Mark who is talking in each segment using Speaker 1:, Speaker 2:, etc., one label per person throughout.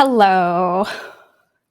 Speaker 1: Hello.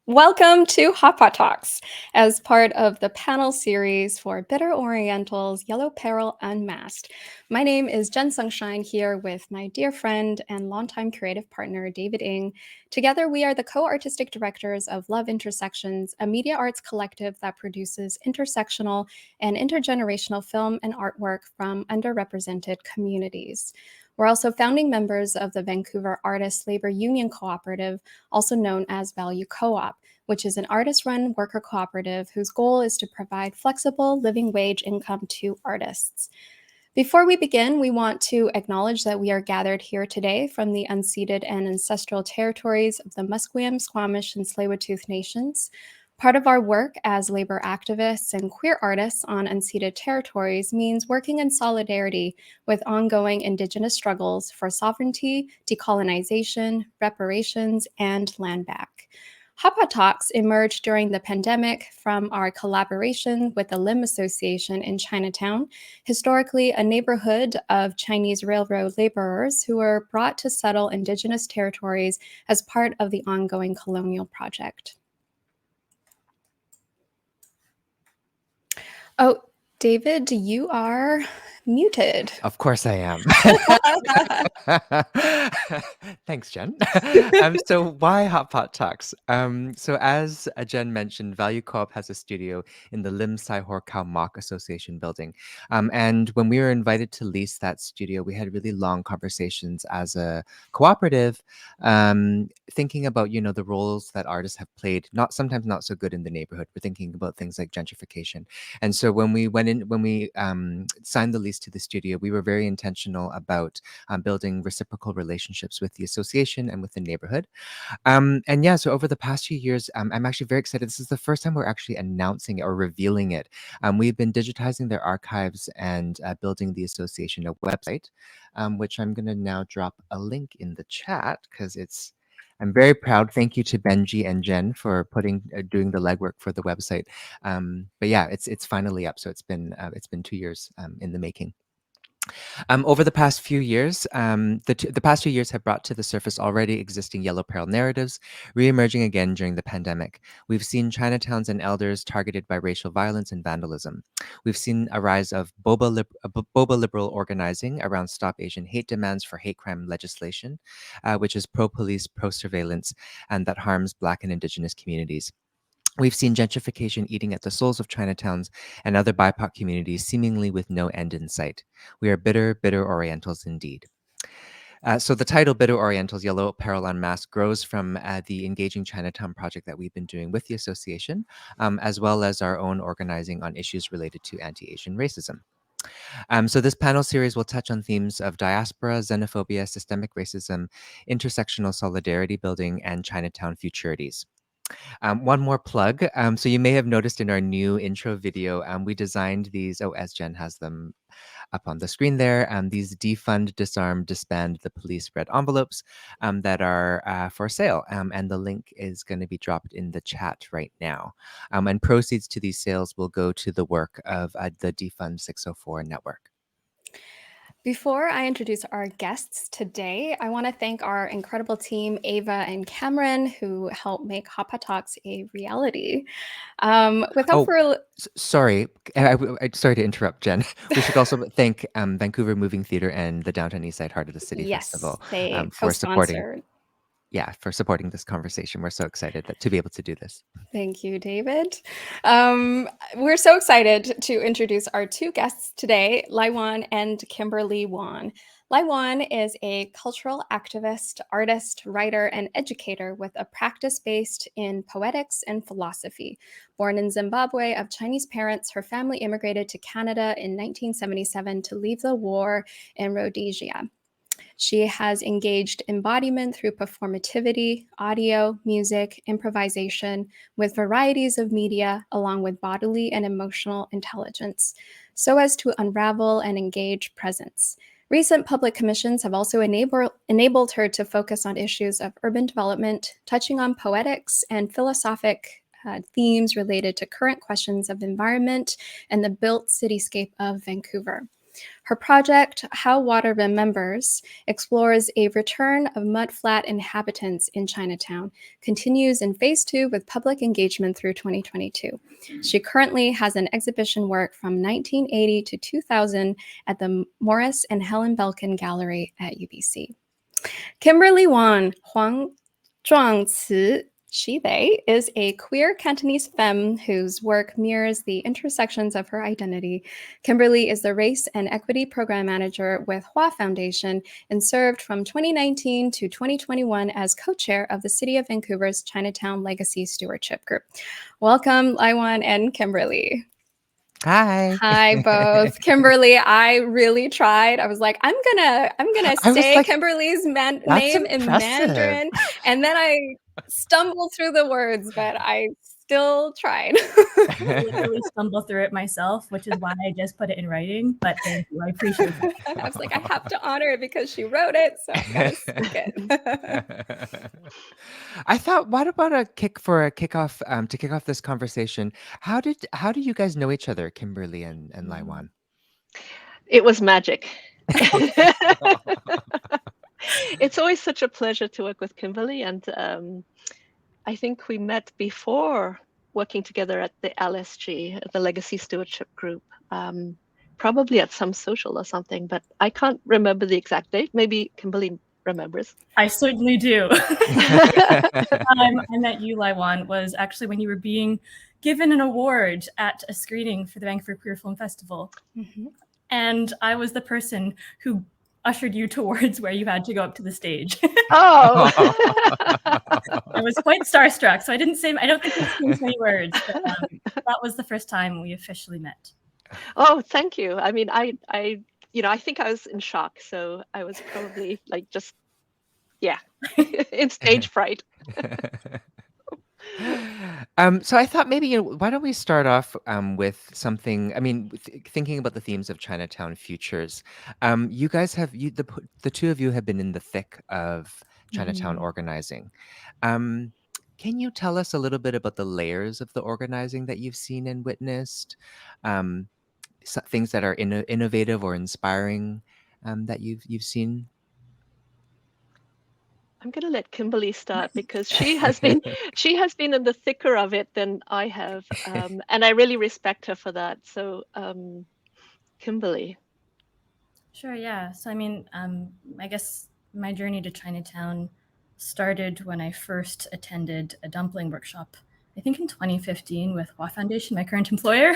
Speaker 1: Welcome to Hot Pot Talks as part of the panel series for Bitter Orientals, Yellow Peril Unmasked. My name is Jen Sungshine here with my dear friend and longtime creative partner, David Ng. Together, we are the co-artistic directors of Love Intersections, a media arts collective that produces intersectional and intergenerational film and artwork from underrepresented communities. We're also founding members of the Vancouver Artists Labor Union Co-Operative, also known as VALU CO-OP, which is an artist-run worker cooperative whose goal is to provide flexible living wage income to artists. Before we begin, we want to acknowledge that we are gathered here today from the unceded and ancestral territories of the Musqueam, Squamish, and Tsleil-Waututh Nations. Part of our work as labor activists and queer artists on unceded territories means working in solidarity with ongoing Indigenous struggles for sovereignty, decolonization, reparations, and land back. Hot Pot Talks emerged during the pandemic from our collaboration with the Lim Association in Chinatown, historically a neighborhood of Chinese railroad laborers who were brought to settle Indigenous territories as part of the ongoing Colonial project. Oh, David, you are muted.
Speaker 2: Of course I am. Thanks, Jen. So why Hot Pot Talks? So as Jen mentioned, Value Co-op has a studio in the Lim Sai Hor Khao Mok Association building. And when we were invited to lease that studio, we had really long conversations as a cooperative, thinking about, the roles that artists have played, sometimes not so good in the neighborhood. We're thinking about things like gentrification. And so when we signed the lease to the studio, we were very intentional about building reciprocal relationships with the association and with the neighborhood. So over the past few years, I'm actually very excited. This is the first time we're actually announcing it or revealing it. We've been digitizing their archives and building the association a website, which I'm going to now drop a link in the chat because I'm very proud. Thank you to Benji and Jen for doing the legwork for the website. But yeah, it's finally up. So it's been 2 years in the making. Over the past few years, the past few years have brought to the surface already existing yellow peril narratives, re-emerging again during the pandemic. We've seen Chinatowns and elders targeted by racial violence and vandalism. We've seen a rise of boba liberal organizing around Stop Asian Hate demands for hate crime legislation, which is pro-police, pro-surveillance, and that harms Black and Indigenous communities. We've seen gentrification eating at the souls of Chinatowns and other BIPOC communities, seemingly with no end in sight. We are bitter, bitter Orientals indeed. So the title Bitter Orientals, Yellow Peril Unmasked grows from the Engaging Chinatown project that we've been doing with the association, as well as our own organizing on issues related to anti-Asian racism. So this panel series will touch on themes of diaspora, xenophobia, systemic racism, intersectional solidarity building, and Chinatown futurities. One more plug. So you may have noticed in our new intro video, we designed these, as Jen has them up on the screen there, these defund, disarm, disband the police red envelopes that are for sale. And the link is going to be dropped in the chat right now. And proceeds to these sales will go to the work of the Defund 604 network.
Speaker 1: Before I introduce our guests today, I want to thank our incredible team, Ava and Cameron, who helped make Hot Pot Talks a reality.
Speaker 2: Sorry. Sorry to interrupt, Jen. We should also thank Vancouver Moving Theatre and the Downtown Eastside Heart of the City Festival for supporting. Yeah, for supporting this conversation. We're so excited to be able to do this.
Speaker 1: Thank you, David. We're so excited to introduce our two guests today, LAIWAN and Kimberley Wong. LAIWAN is a cultural activist, artist, writer, and educator with a practice based in poetics and philosophy. Born in Zimbabwe of Chinese parents, her family immigrated to Canada in 1977 to leave the war in Rhodesia. She has engaged embodiment through performativity, audio, music, improvisation, with varieties of media, along with bodily and emotional intelligence, so as to unravel and engage presence. Recent public commissions have also enabled her to focus on issues of urban development, touching on poetics and philosophic themes related to current questions of environment and the built cityscape of Vancouver. Her project, How Water Remembers, explores a return of mudflat inhabitants in Chinatown, continues in phase 2 with public engagement through 2022. She currently has an exhibition work from 1980 to 2000 at the Morris and Helen Belkin Gallery at UBC. Kimberley Wong, Huang Zhuangci, she, they, is a queer Cantonese femme whose work mirrors the intersections of her identity. Kimberly is the Race and Equity Program Manager with Hua Foundation and served from 2019 to 2021 as co-chair of the City of Vancouver's Chinatown Legacy Stewardship Group. Welcome, LAIWAN and Kimberly. Hi, both. Kimberly, I really tried. I was like, I'm gonna say Kimberly's name in Mandarin, and then I stumbled through the words, but I still tried.
Speaker 3: I literally stumbled through it myself, which is why I just put it in writing. But thank you, I appreciate it.
Speaker 1: I was like, I have to honor it because she wrote it, so I gotta speak it.
Speaker 2: I thought, what about to kick off this conversation? How do you guys know each other, Kimberly and LAIWAN?
Speaker 4: It was magic. It's always such a pleasure to work with Kimberly, and I think we met before working together at the LSG, the Legacy Stewardship Group, probably at some social or something, but I can't remember the exact date. Maybe Kimberly remembers.
Speaker 3: I certainly do. I met you, LAIWAN, was actually when you were being given an award at a screening for the Vancouver Queer Film Festival. Mm-hmm. And I was the person who ushered you towards where you had to go up to the stage.
Speaker 4: Oh!
Speaker 3: I was quite starstruck, so I don't think I said many words, but that was the first time we officially met.
Speaker 4: Oh, thank you. I mean, I think I was in shock, so I was probably like in stage fright.
Speaker 2: So I thought maybe, why don't we start off with something? I mean, thinking about the themes of Chinatown futures. You guys the two of you have been in the thick of Chinatown organizing. Can you tell us a little bit about the layers of the organizing that you've seen and witnessed? Things that are innovative or inspiring that you've seen?
Speaker 4: I'm going to let Kimberly start because she has been in the thicker of it than I have, and I really respect her for that. So, Kimberly.
Speaker 3: Sure. Yeah. So I mean, I guess my journey to Chinatown started when I first attended a dumpling workshop, I think in 2015 with Hua Foundation, my current employer.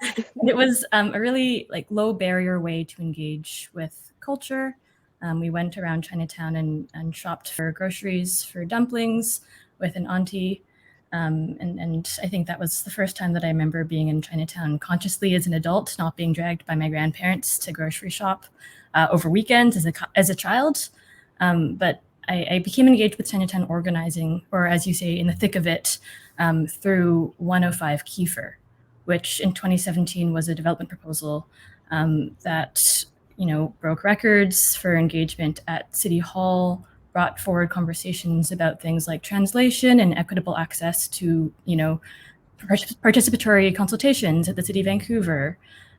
Speaker 3: And it was a really low barrier way to engage with culture. We went around Chinatown and shopped for groceries for dumplings with an auntie. And I think that was the first time that I remember being in Chinatown consciously as an adult, not being dragged by my grandparents to grocery shop over weekends as a child. But I became engaged with Chinatown organizing, or as you say, in the thick of it, through 105 Kiefer, which in 2017 was a development proposal that broke records for engagement at City Hall, brought forward conversations about things like translation and equitable access to, participatory consultations at the City of Vancouver.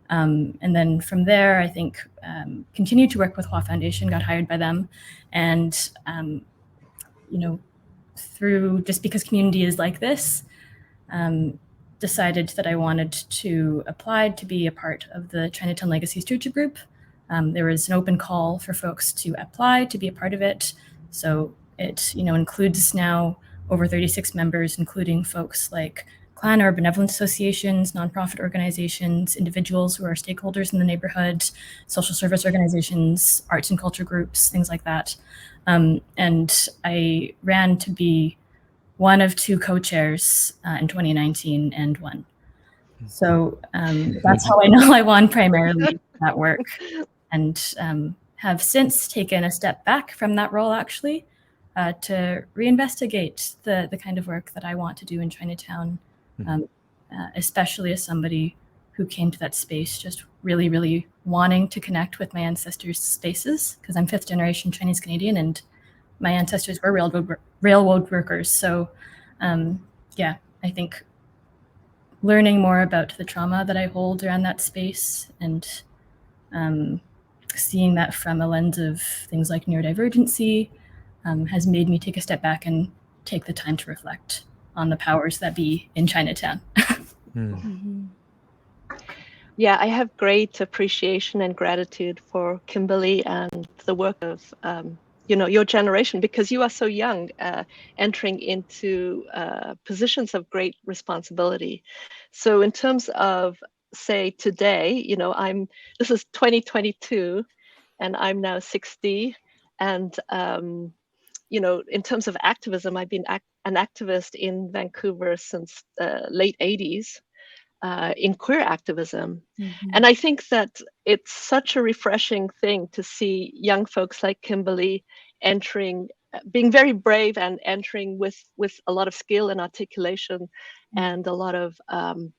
Speaker 3: And then from there, I think, continued to work with Hua Foundation, got hired by them. And, through just because community is like this, decided that I wanted to apply to be a part of the Chinatown Legacy Stewardship Group. There was an open call for folks to apply to be a part of it. So it, includes now over 36 members, including folks like clan or benevolent associations, nonprofit organizations, individuals who are stakeholders in the neighborhood, social service organizations, arts and culture groups, things like that. And I ran to be one of two co-chairs in 2019 and won. So that's how I know I won primarily that work. And have since taken a step back from that role, actually, to reinvestigate the kind of work that I want to do in Chinatown, especially as somebody who came to that space just really, really wanting to connect with my ancestors' spaces, because I'm 5th generation Chinese Canadian and my ancestors were railroad workers. So I think learning more about the trauma that I hold around that space and seeing that from a lens of things like neurodivergency has made me take a step back and take the time to reflect on the powers that be in Chinatown.
Speaker 4: Yeah, I have great appreciation and gratitude for Kimberly and the work of your generation, because you are so young, entering into positions of great responsibility. So in terms of, say, today, this is 2022 and I'm now 60. And, in terms of activism, I've been an activist in Vancouver since late 80s. In queer activism. And I think that it's such a refreshing thing to see young folks like Kimberly being very brave and entering with a lot of skill and articulation and a lot of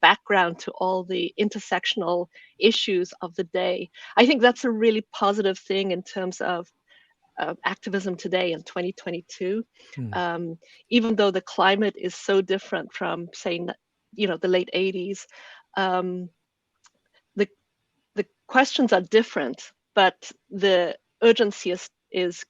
Speaker 4: background to all the intersectional issues of the day. I think that's a really positive thing in terms of activism today in 2022. Even though the climate is so different from, say, the late 80s, the questions are different, but the urgency is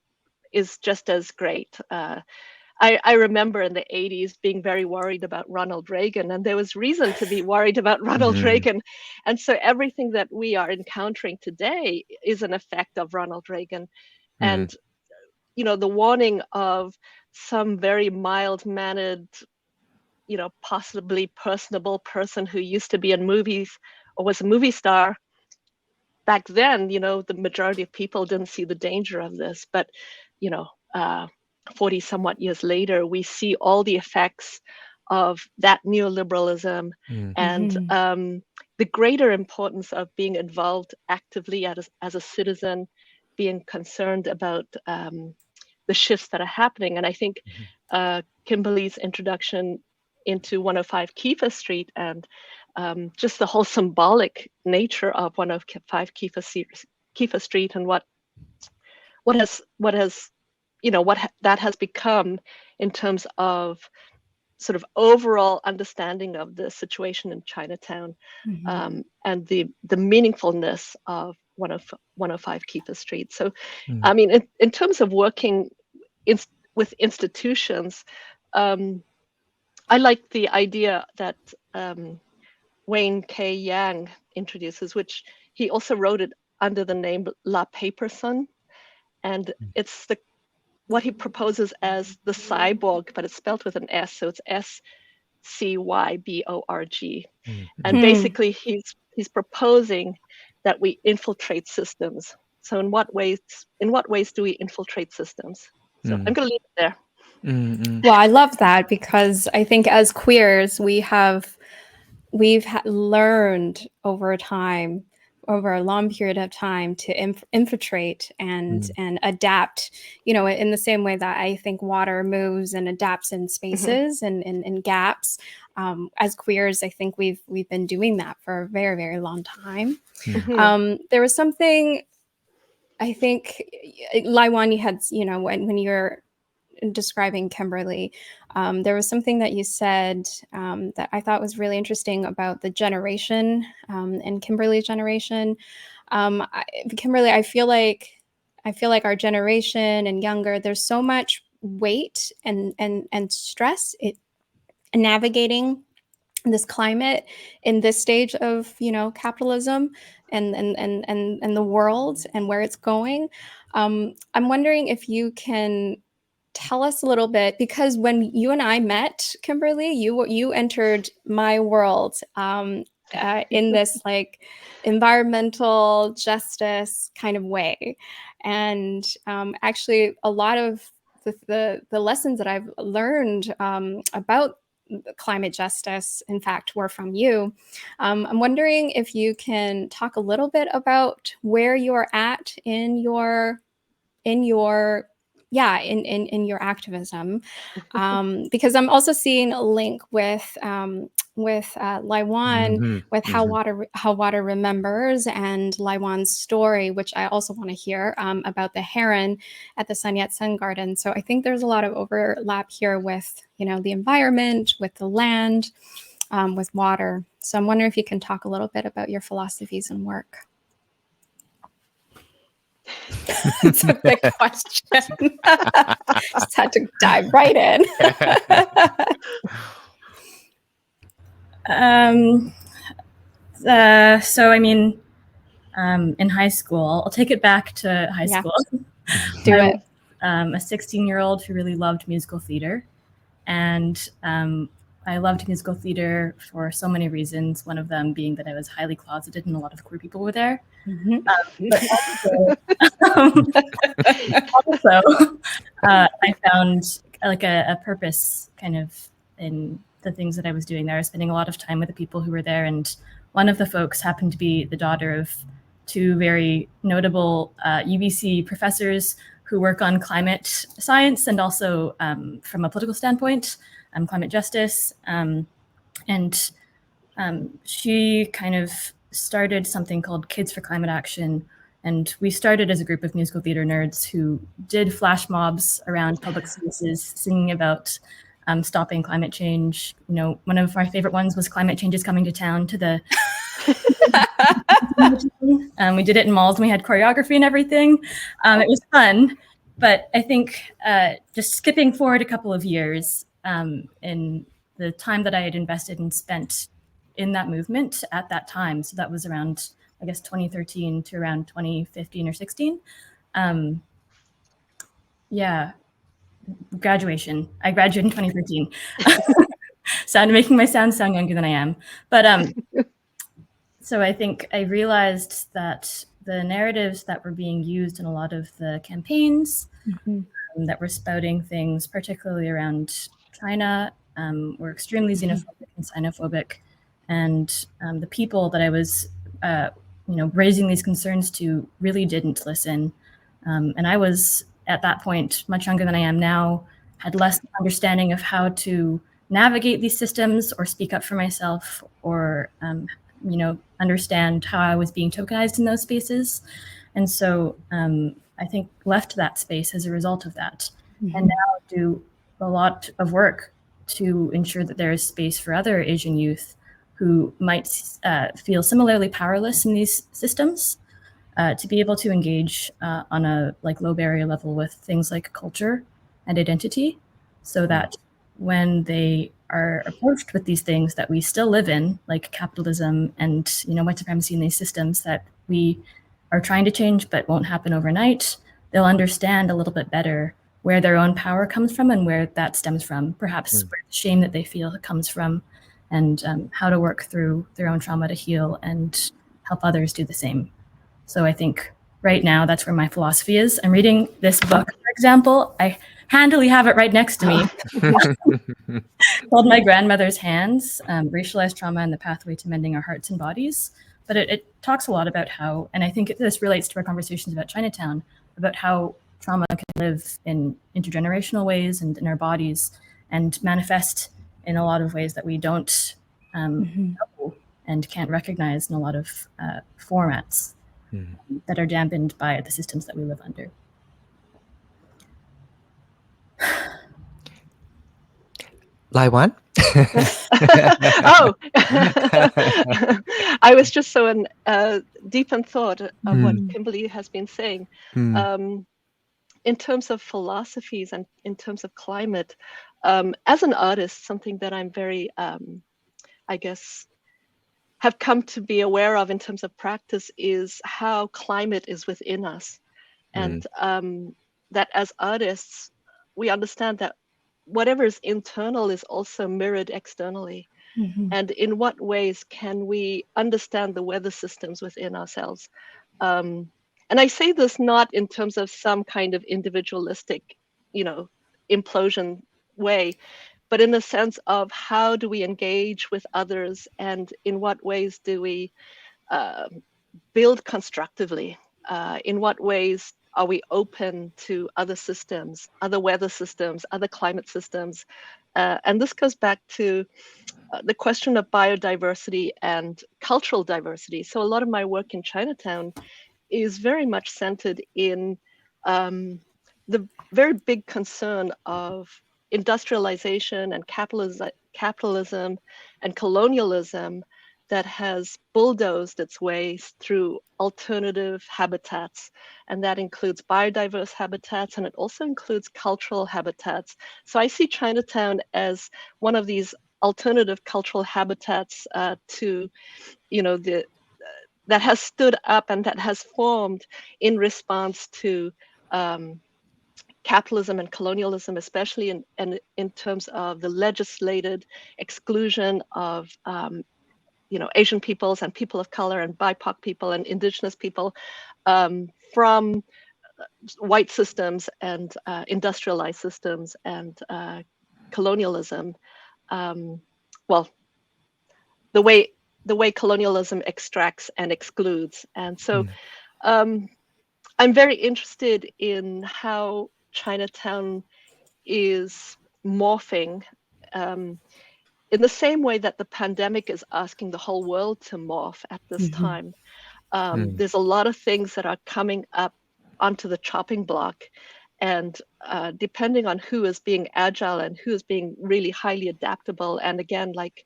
Speaker 4: just as great. I remember in the 80s being very worried about Ronald Reagan, and there was reason to be worried about Ronald Reagan. And so everything that we are encountering today is an effect of Ronald Reagan. And the warning of some very mild-mannered, possibly personable person who used to be in movies or was a movie star. Back then, the majority of people didn't see the danger of this. But, 40 somewhat years later, we see all the effects of that neoliberalism and the greater importance of being involved actively as a citizen, being concerned about the shifts that are happening. And I think Kimberly's introduction into 105 Kiefer Street and just the whole symbolic nature of 105 Kiefer Street and what that has become in terms of sort of overall understanding of the situation in Chinatown and the meaningfulness of 105 Kiefer Street. So, I mean, in terms of working with institutions, I like the idea that Wayne K. Yang introduces, which he also wrote it under the name La Paperson. And it's what he proposes as the cyborg, but it's spelled with an S, so it's SCYBORG. And basically he's proposing that we infiltrate systems. So in what ways do we infiltrate systems? So I'm going to leave it there.
Speaker 1: Well, I love that, because I think as queers, we've learned over a long period of time to infiltrate and adapt, in the same way that I think water moves and adapts in spaces and in gaps. As queers, I think we've been doing that for a very, very long time. There was something, I think, LAIWAN, you had, when you're describing Kimberly, there was something that you said that I thought was really interesting about the generation and Kimberly's generation. Kimberly, I feel like our generation and younger, there's so much weight and stress navigating this climate in this stage of capitalism and the world and where it's going. I'm wondering if you can tell us a little bit, because when you and I met, Kimberly, you entered my world in this like environmental justice kind of way, and actually a lot of the lessons that I've learned about climate justice, in fact, were from you. I'm wondering if you can talk a little bit about where you're at in your activism, because I'm also seeing a link with LAIWAN, with how water remembers, and LAIWAN's story, which I also want to hear about the heron at the Sun Yat-sen Garden. So I think there's a lot of overlap here with the environment, with the land, with water. So I'm wondering if you can talk a little bit about your philosophies and work. It's a big question. Just had to dive right in.
Speaker 3: So, I mean, in high school, I'll take it back to high school.
Speaker 1: Do it.
Speaker 3: A 16-year-old who really loved musical theater. And I loved musical theater for so many reasons, one of them being that I was highly closeted and a lot of queer people were there. But also I found like a purpose kind of in the things that I was doing there. I was spending a lot of time with the people who were there, and one of the folks happened to be the daughter of two very notable UBC professors who work on climate science and also from a political standpoint, climate justice. And she kind of started something called Kids for Climate Action. And we started as a group of musical theater nerds who did flash mobs around public spaces, singing about stopping climate change. You know, one of our favorite ones was Climate Change is Coming to Town to the we did it in malls and we had choreography and everything. It was fun, but I think just skipping forward a couple of years in the time that I had invested and spent in that movement at that time, so that was around, I guess, 2013 to around 2015 or 16. Yeah, graduation. I graduated in 2013. Making my sound younger than I am. But so I think I realized that the narratives that were being used in a lot of the campaigns that were spouting things, particularly around China, were extremely xenophobic and xenophobic. And the people that I was, raising these concerns to really didn't listen. And I was, at that point, much younger than I am now, had less understanding of how to navigate these systems or speak up for myself or, understand how I was being tokenized in those spaces. And so I think left that space as a result of that, and now do a lot of work to ensure that there is space for other Asian youth who might feel similarly powerless in these systems to be able to engage on a low barrier level with things like culture and identity, so that when they are approached with these things that we still live in, like capitalism and white supremacy in these systems that we are trying to change but won't happen overnight, they'll understand a little bit better where their own power comes from and where that stems from, perhaps where the shame that they feel comes from, and how to work through their own trauma to heal and help others do the same. So I think right now that's where my philosophy is. I'm reading this book, for example. I handily have it right next to me, called My Grandmother's Hands, Racialized Trauma and the Pathway to Mending Our Hearts and Bodies. But it talks a lot about how, and I think this relates to our conversations about Chinatown, about how trauma can live in intergenerational ways and in our bodies and manifest in a lot of ways that we don't know and can't recognize in a lot of formats that are dampened by the systems that we live under.
Speaker 2: LAIWAN?
Speaker 4: Oh, I was just so deep in thought of what Kimberly has been saying. In terms of philosophies and in terms of climate, as an artist, something that I'm very, I guess, have come to be aware of in terms of practice is how climate is within us. And that as artists, we understand that whatever is internal is also mirrored externally. And in what ways can we understand the weather systems within ourselves? And I say this not in terms of some kind of individualistic, implosion way, but in the sense of how do we engage with others and in what ways do we build constructively? In what ways are we open to other systems, other weather systems, other climate systems? And this goes back to the question of biodiversity and cultural diversity. So a lot of my work in Chinatown is very much centered in the very big concern of industrialization and capitalism and colonialism that has bulldozed its way through alternative habitats. And that includes biodiverse habitats, and it also includes cultural habitats. So I see Chinatown as one of these alternative cultural habitats to, that has stood up and that has formed in response to capitalism and colonialism, especially in terms of the legislated exclusion of Asian peoples and people of color and BIPOC people and indigenous people from white systems and industrialized systems and colonialism. Well, the way colonialism extracts and excludes. And so I'm very interested in how Chinatown is morphing in the same way that the pandemic is asking the whole world to morph at this time. There's a lot of things that are coming up onto the chopping block. And depending on who is being agile and who is being really highly adaptable, and again, like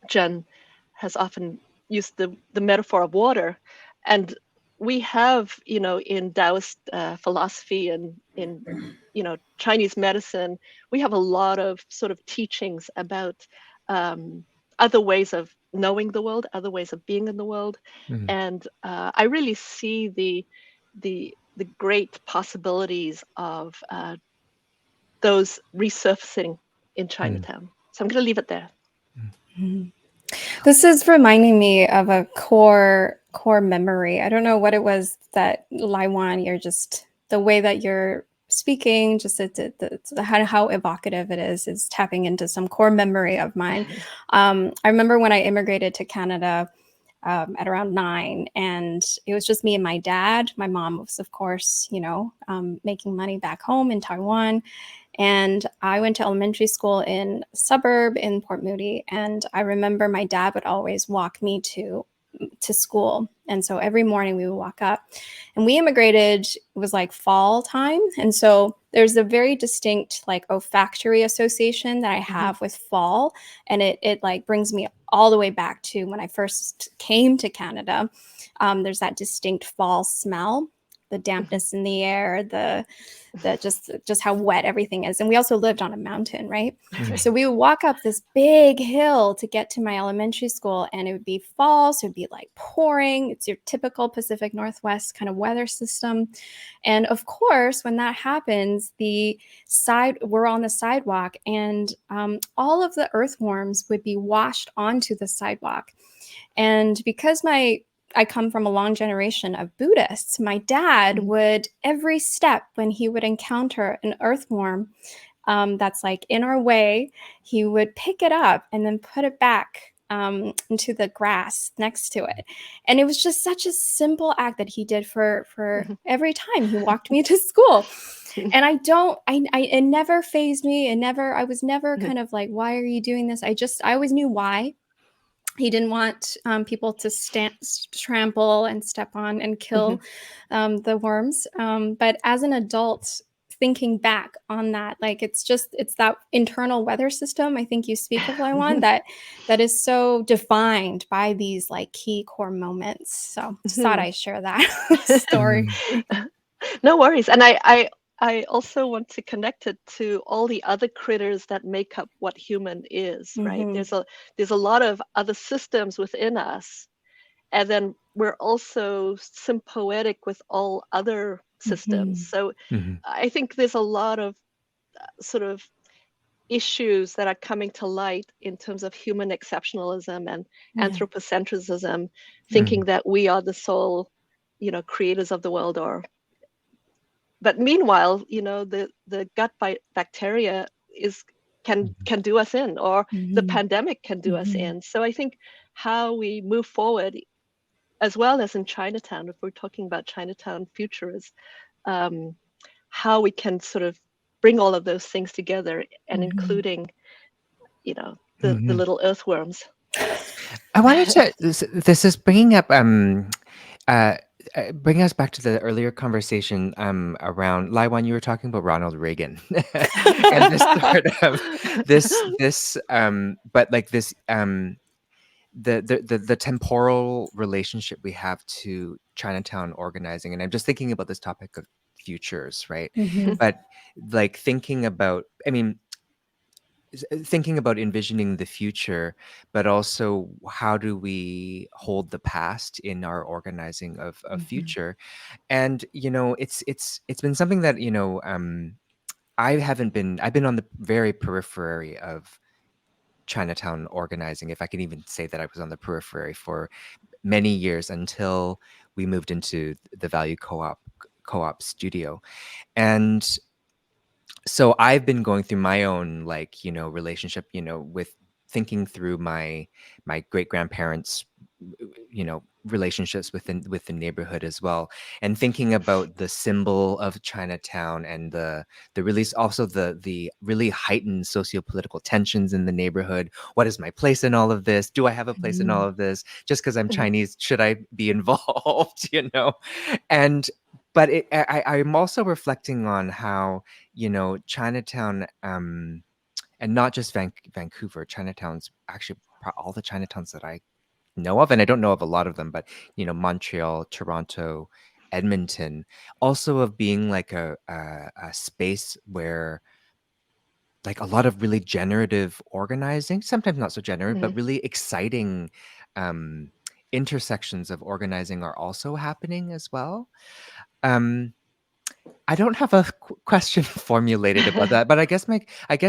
Speaker 4: Jen has often used the metaphor of water, and we have, in Taoist philosophy and in, Chinese medicine, we have a lot of sort of teachings about other ways of knowing the world, other ways of being in the world, and I really see the great possibilities of those resurfacing in Chinatown. So I'm going to leave it there.
Speaker 1: This is reminding me of a core memory. I don't know what it was that LAIWAN, you're just, the way that you're speaking, just how evocative it is tapping into some core memory of mine. I remember when I immigrated to Canada at around 9, and it was just me and my dad. My mom was, of course, making money back home in Taiwan. And I went to elementary school in a suburb in Port Moody. And I remember my dad would always walk me to school. And so every morning we would walk up, and we immigrated, it was like fall time. And so there's a very distinct like olfactory association that I have with fall. And it like brings me all the way back to when I first came to Canada. There's that distinct fall smell, the dampness in the air, the just how wet everything is. And we also lived on a mountain, right? So we would walk up this big hill to get to my elementary school, and it would be fall, so it'd be like pouring. It's your typical Pacific Northwest kind of weather system. And of course, when that happens, we're on the sidewalk, and all of the earthworms would be washed onto the sidewalk. And because I come from a long generation of Buddhists, my dad would, every step when he would encounter an earthworm that's like in our way, he would pick it up and then put it back into the grass next to it. And it was just such a simple act that he did for every time he walked me to school. And it never fazed me. I was never kind of like, why are you doing this? I always knew why. He didn't want people to trample and step on and kill the worms. But as an adult, thinking back on that, like it's that internal weather system, I think you speak of, LAIWAN, that is so defined by these like key core moments. So just thought I'd share that story.
Speaker 4: No worries. And I also want to connect it to all the other critters that make up what human is, right? There's a lot of other systems within us. And then we're also symbiotic with all other systems. So I think there's a lot of sort of issues that are coming to light in terms of human exceptionalism and anthropocentrism, thinking that we are the sole, creators of the world, but meanwhile, the gut bacteria can do us in, or the pandemic can do us in. So I think how we move forward, as well as in Chinatown, if we're talking about Chinatown futures, how we can sort of bring all of those things together, and including, the little earthworms.
Speaker 2: I wanted to. This is bringing up bring us back to the earlier conversation around LAIWAN. You were talking about Ronald Reagan and this sort of but like this the temporal relationship we have to Chinatown organizing, and I'm just thinking about this topic of futures, right?
Speaker 1: Mhm.
Speaker 2: But like thinking about, I mean, thinking about envisioning the future, but also how do we hold the past in our organizing of
Speaker 1: Mhm.
Speaker 2: future? And it's been something that I've been on the very periphery of Chinatown organizing, if I can even say that I was on the periphery for many years until we moved into the VALU co-op studio. And so I've been going through my own relationship, with thinking through my great grandparents, relationships with the neighborhood as well, and thinking about the symbol of Chinatown and the release, also the really heightened socio-political tensions in the neighborhood. What is my place in all of this? Do I have a place in all
Speaker 1: Mm.
Speaker 2: of this? Just because I'm
Speaker 4: Mhm.
Speaker 2: Chinese, should I be involved? And but I'm also reflecting on how Chinatown, and not just Vancouver, Chinatowns, actually all the Chinatowns that I know of, and I don't know of a lot of them, but Montreal, Toronto, Edmonton, also of being like a space where like a lot of really generative organizing, sometimes not so generative, but
Speaker 4: Mhm.
Speaker 2: really exciting um, intersections of organizing are also happening as well. Um, I don't have a question formulated about that, but I guess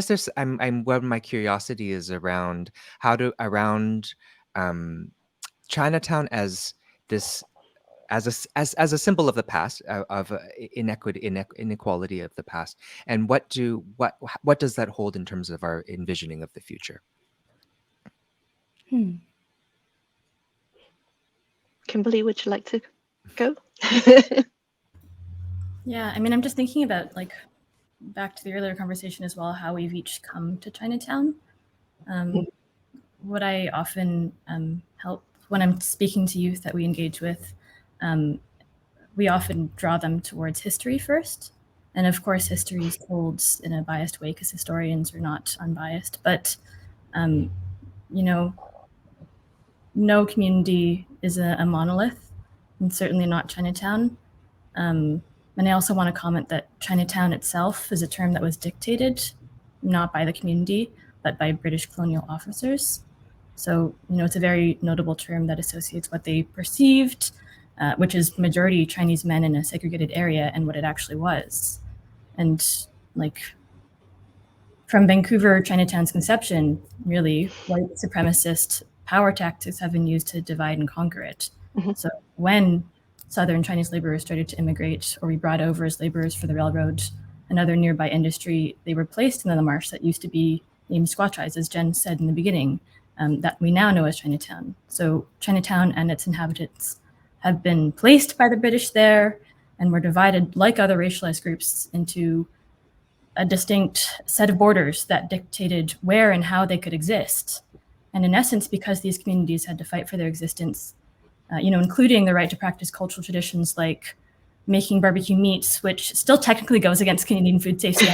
Speaker 2: there's I'm where my curiosity is around around um, Chinatown as this as a symbol of the past, of inequality of the past, and what does that hold in terms of our envisioning of the future?
Speaker 1: Hmm.
Speaker 4: Kimberly, would you like to go?
Speaker 3: Yeah, I mean, I'm just thinking about like back to the earlier conversation as well, how we've each come to Chinatown. What I often help when I'm speaking to youth that we engage with, we often draw them towards history first. And of course, history is told in a biased way because historians are not unbiased. But, you know, no community is a monolith, and certainly not Chinatown. And I also want to comment that Chinatown itself is a term that was dictated not by the community, but by British colonial officers. So, it's a very notable term that associates what they perceived, which is majority Chinese men in a segregated area, and what it actually was. And like from Vancouver, Chinatown's conception, really, white supremacist power tactics have been used to divide and conquer it.
Speaker 4: Mhm.
Speaker 3: So when Southern Chinese laborers started to immigrate, or we brought over as laborers for the railroad and other nearby industry, they were placed in the marsh that used to be named Squatchise, as Jen said in the beginning, that we now know as Chinatown. So Chinatown and its inhabitants have been placed by the British there and were divided, like other racialized groups, into a distinct set of borders that dictated where and how they could exist. And in essence, because these communities had to fight for their existence, including the right to practice cultural traditions like making barbecue meats, which still technically goes against Canadian food safety.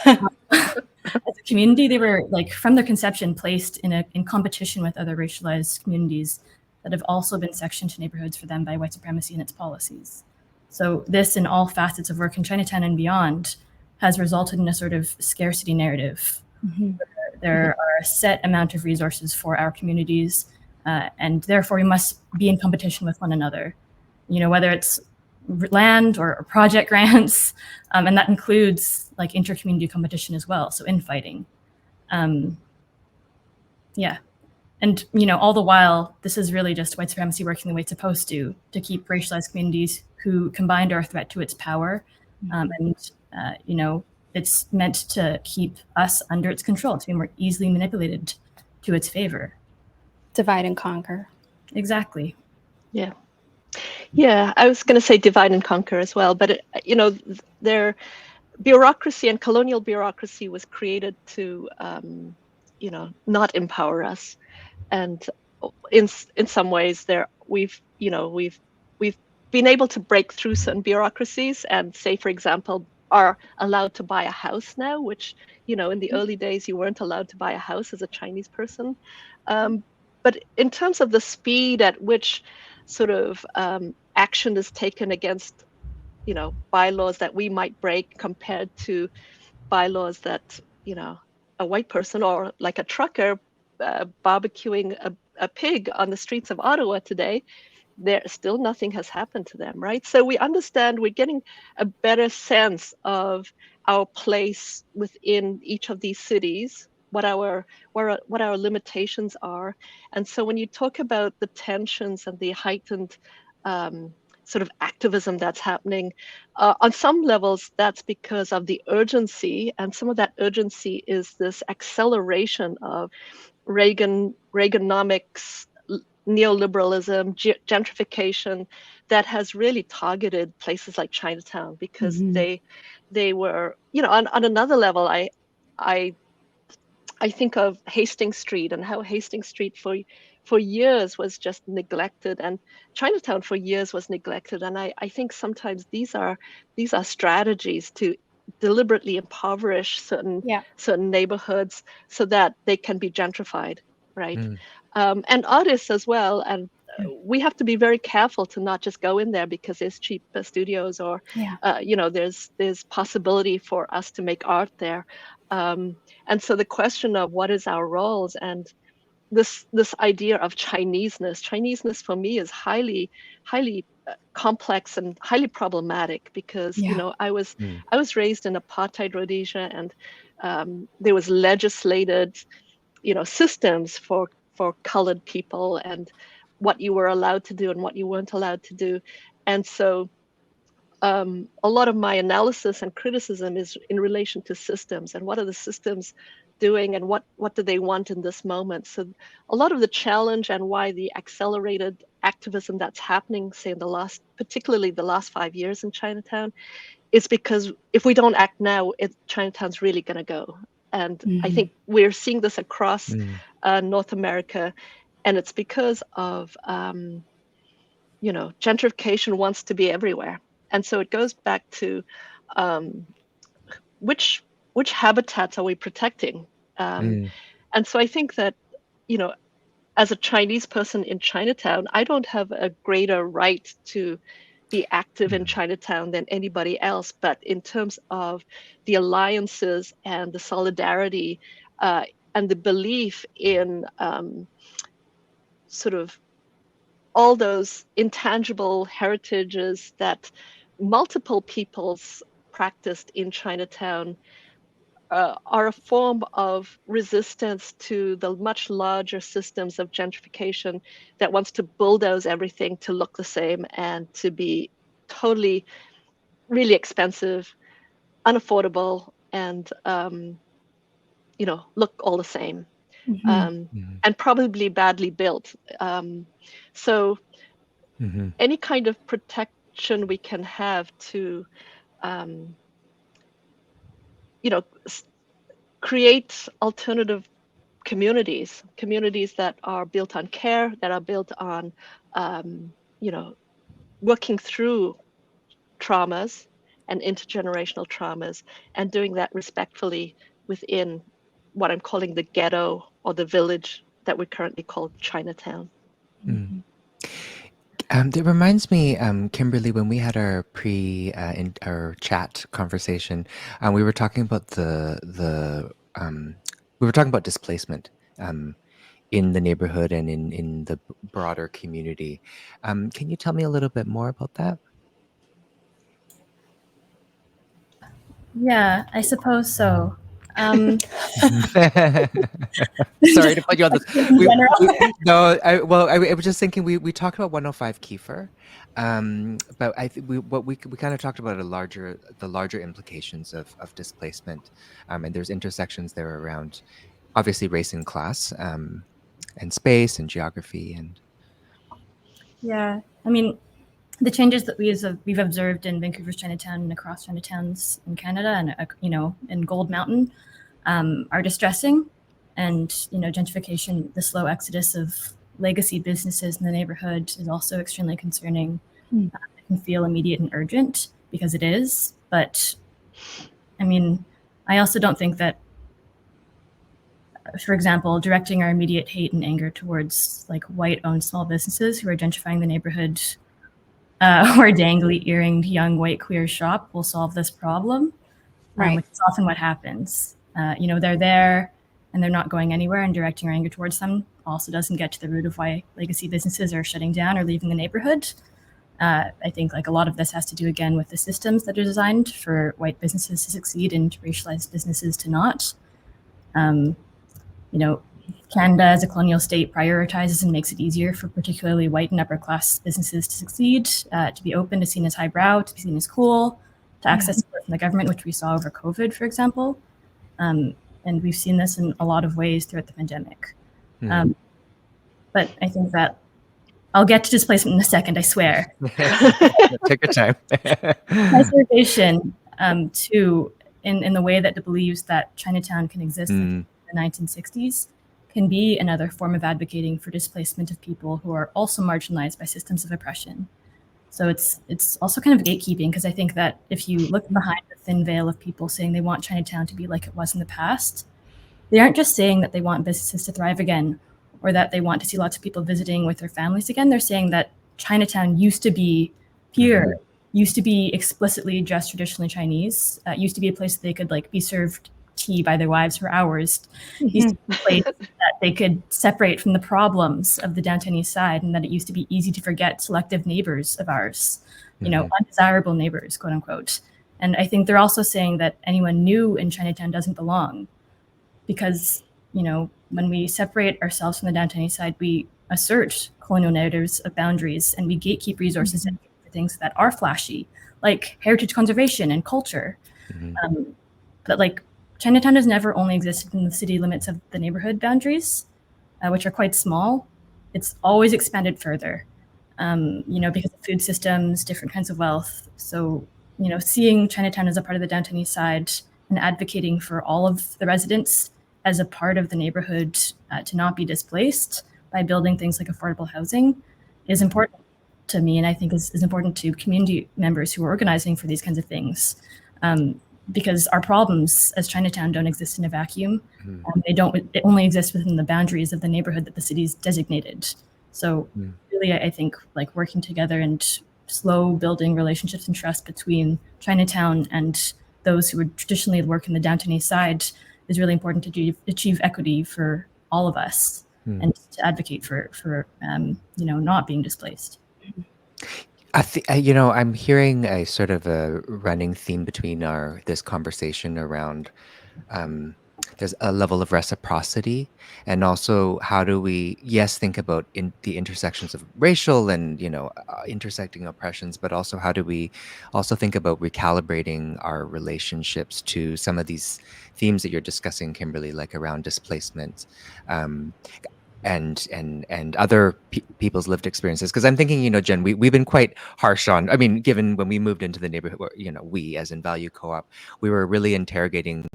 Speaker 3: As a community, they were like from their conception placed in competition with other racialized communities that have also been sectioned to neighborhoods for them by white supremacy and its policies. So this, in all facets of work in Chinatown and beyond, has resulted in a sort of scarcity narrative.
Speaker 1: Mhm.
Speaker 3: There are a set amount of resources for our communities, and therefore we must be in competition with one another. Whether it's land or project grants, and that includes like inter-community competition as well, so infighting. Yeah. And all the while, this is really just white supremacy working the way it's supposed to keep racialized communities who combined are a threat to its power, and it's meant to keep us under its control, to be more easily manipulated to its favor.
Speaker 1: Divide and conquer.
Speaker 3: Exactly.
Speaker 4: Yeah. Yeah, I was going to say divide and conquer as well, but their bureaucracy and colonial bureaucracy was created to, not empower us, and in some ways, we've been able to break through some bureaucracies and say, for example, are allowed to buy a house now, which in the early days you weren't allowed to buy a house as a Chinese person. But But in terms of the speed at which sort of action is taken against, bylaws that we might break compared to bylaws that, a white person or like a trucker barbecuing a pig on the streets of Ottawa today, there still nothing has happened to them, right? So we understand, we're getting a better sense of our place within each of these cities, what our limitations are. And so when you talk about the tensions and the heightened sort of activism that's happening, on some levels, that's because of the urgency. And some of that urgency is this acceleration of Reaganomics, neoliberalism, gentrification that has really targeted places like Chinatown, because they were, on another level, I think of Hastings Street and how Hastings Street for years was just neglected, and Chinatown for years was neglected. And I think sometimes these are strategies to deliberately impoverish certain neighborhoods so that they can be gentrified, right? And artists as well. And we have to be very careful to not just go in there because there's cheap studios or, there's possibility for us to make art there. And so the question of what is our roles, and this idea of Chineseness for me is highly complex and highly problematic, because I was raised in apartheid Rhodesia, and there was legislated systems for colored people, and what you were allowed to do and what you weren't allowed to do. And so a lot of my analysis and criticism is in relation to systems, and what are the systems doing, and what do they want in this moment. So a lot of the challenge and why the accelerated activism that's happening, say in particularly the last 5 years in Chinatown, is because if we don't act now, Chinatown's really going to go. And I think we're seeing this across North America, and it's because of gentrification wants to be everywhere. And so it goes back to which habitats are we protecting? And so I think that, as a Chinese person in Chinatown, I don't have a greater right to be active in Chinatown than anybody else. But in terms of the alliances and the solidarity and the belief in sort of all those intangible heritages that multiple peoples practiced in Chinatown are a form of resistance to the much larger systems of gentrification that wants to bulldoze everything to look the same and to be totally, really expensive, unaffordable, and look all the same, and probably badly built. So any kind of protection we can have to create alternative communities that are built on care, that are built on working through traumas and intergenerational traumas, and doing that respectfully within what I'm calling the ghetto or the village that we currently call Chinatown.
Speaker 2: It reminds me, Kimberly, when we had our our chat conversation, we were talking about we were talking about displacement in the neighborhood and in the broader community. Can you tell me a little bit more about that?
Speaker 3: Yeah, I suppose so.
Speaker 2: Sorry to put you on this. I was just thinking we talked about 105 Kiefer, but we kind of talked about the larger implications of displacement, and there's intersections there around obviously race and class, and space and geography and.
Speaker 3: Yeah, I mean, the changes that we've observed in Vancouver's Chinatown and across Chinatowns in Canada and in Gold Mountain are distressing, and gentrification, the slow exodus of legacy businesses in the neighborhood is also extremely concerning. It can feel immediate and urgent because it is, but I mean, I also don't think that for example, directing our immediate hate and anger towards like white-owned small businesses who are gentrifying the neighborhood, or dangly earringed young white queer shop will solve this problem,
Speaker 1: Right.
Speaker 3: which is often what happens. They're there and they're not going anywhere, and directing our anger towards them also doesn't get to the root of why legacy businesses are shutting down or leaving the neighborhood. I think like a lot of this has to do again with the systems that are designed for white businesses to succeed and racialized businesses to not. Canada as a colonial state prioritizes and makes it easier for particularly white and upper class businesses to succeed, to be open, to be seen as highbrow, to be seen as cool, to access support from the government, which we saw over COVID, for example. And we've seen this in a lot of ways throughout the pandemic. But I think that I'll get to displacement in a second, I swear.
Speaker 2: Take your time.
Speaker 3: Preservation, too, in the way that it believes that Chinatown can exist in the 1960s, can be another form of advocating for displacement of people who are also marginalized by systems of oppression. So it's also kind of gatekeeping, because I think that if you look behind the thin veil of people saying they want Chinatown to be like it was in the past, they aren't just saying that they want businesses to thrive again, or that they want to see lots of people visiting with their families again. They're saying that Chinatown used to be pure, used to be explicitly just traditionally Chinese, used to be a place that they could like be served tea by their wives for hours, used to be a place that they could separate from the problems of the downtown east side, and that it used to be easy to forget selective neighbors of ours, undesirable neighbors, quote unquote. And I think they're also saying that anyone new in Chinatown doesn't belong, because when we separate ourselves from the downtown east side, we assert colonial narratives of boundaries, and we gatekeep resources for things that are flashy, like heritage conservation and culture. But like Chinatown has never only existed in the city limits of the neighborhood boundaries, which are quite small. It's always expanded further, because of food systems, different kinds of wealth. So, seeing Chinatown as a part of the downtown east side and advocating for all of the residents as a part of the neighborhood to not be displaced by building things like affordable housing is important to me, and I think is important to community members who are organizing for these kinds of things, because our problems as Chinatown don't exist in a vacuum. It only exist within the boundaries of the neighborhood that the city's designated. So really, I think like working together and slow building relationships and trust between Chinatown and those who would traditionally work in the downtown east side is really important to achieve equity for all of us, and to advocate for not being displaced.
Speaker 2: I'm hearing a sort of a running theme between this conversation around there's a level of reciprocity, and also how do we think about the intersections of racial and intersecting oppressions, but also how do we also think about recalibrating our relationships to some of these themes that you're discussing, Kimberly, like around displacement, and other people's lived experiences. Because I'm thinking, Jen, we've been quite harsh on, given when we moved into the neighborhood, we as in VALU Co-op, we were really interrogating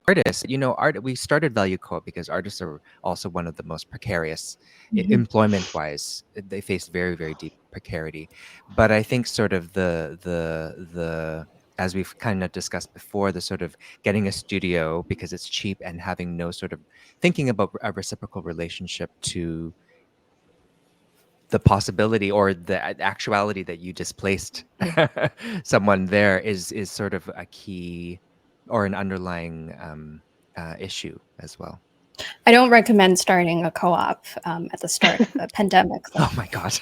Speaker 2: artists. We started VALU Co-op because artists are also one of the most precarious employment-wise. They face very, very deep precarity. But I think sort of the as we've kind of discussed before, the sort of getting a studio because it's cheap and having no sort of thinking about a reciprocal relationship to the possibility or the actuality that you displaced someone there is sort of a key or an underlying issue as well.
Speaker 1: I don't recommend starting a co-op at the start of the pandemic.
Speaker 2: Oh my God.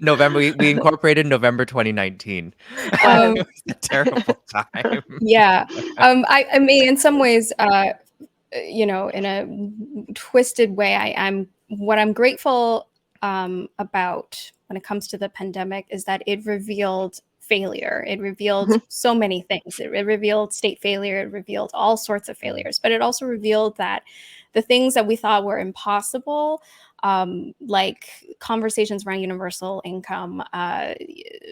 Speaker 2: November, we incorporated November 2019. It was a terrible time.
Speaker 1: Yeah. I mean, in some ways, in a twisted way, what I'm grateful about when it comes to the pandemic is that it revealed failure. It revealed so many things. It revealed state failure. It revealed all sorts of failures, but it also revealed that the things that we thought were impossible, like conversations around universal income,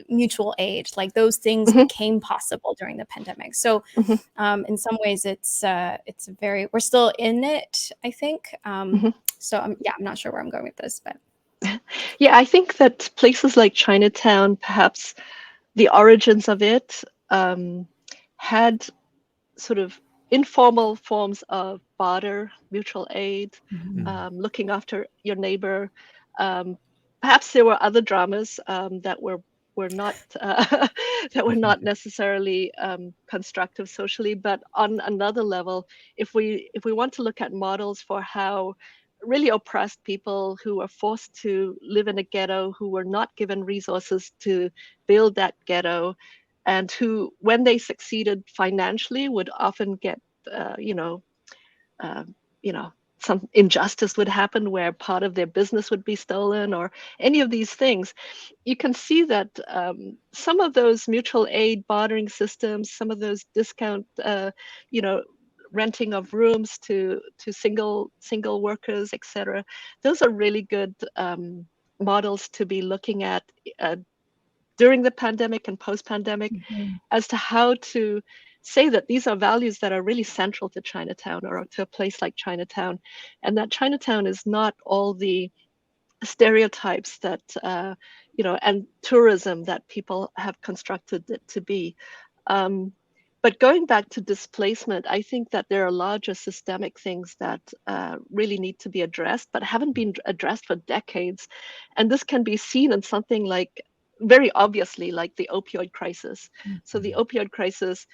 Speaker 1: mutual aid, like those things became possible during the pandemic. So in some ways we're still in it, I think. So I'm not sure where I'm going with this, but.
Speaker 4: Yeah, I think that places like Chinatown, perhaps the origins of it had sort of informal forms of barter, mutual aid, looking after your neighbor. Perhaps there were other dramas that were not that were not necessarily constructive socially, but on another level, if we want to look at models for how really oppressed people who were forced to live in a ghetto, who were not given resources to build that ghetto, and who, when they succeeded financially, would often get, you know, some injustice would happen where part of their business would be stolen or any of these things. You can see that some of those mutual aid bartering systems, some of those discount, you know, renting of rooms to single workers, etc. Those are really good models to be looking at during the pandemic and post-pandemic, as to how to say that these are values that are really central to Chinatown or to a place like Chinatown, and that Chinatown is not all the stereotypes that you know, and tourism that people have constructed it to be. But going back to displacement, I think that there are larger systemic things that really need to be addressed, but haven't been addressed for decades. And this can be seen in something like, very obviously, like the opioid crisis. So the opioid crisis,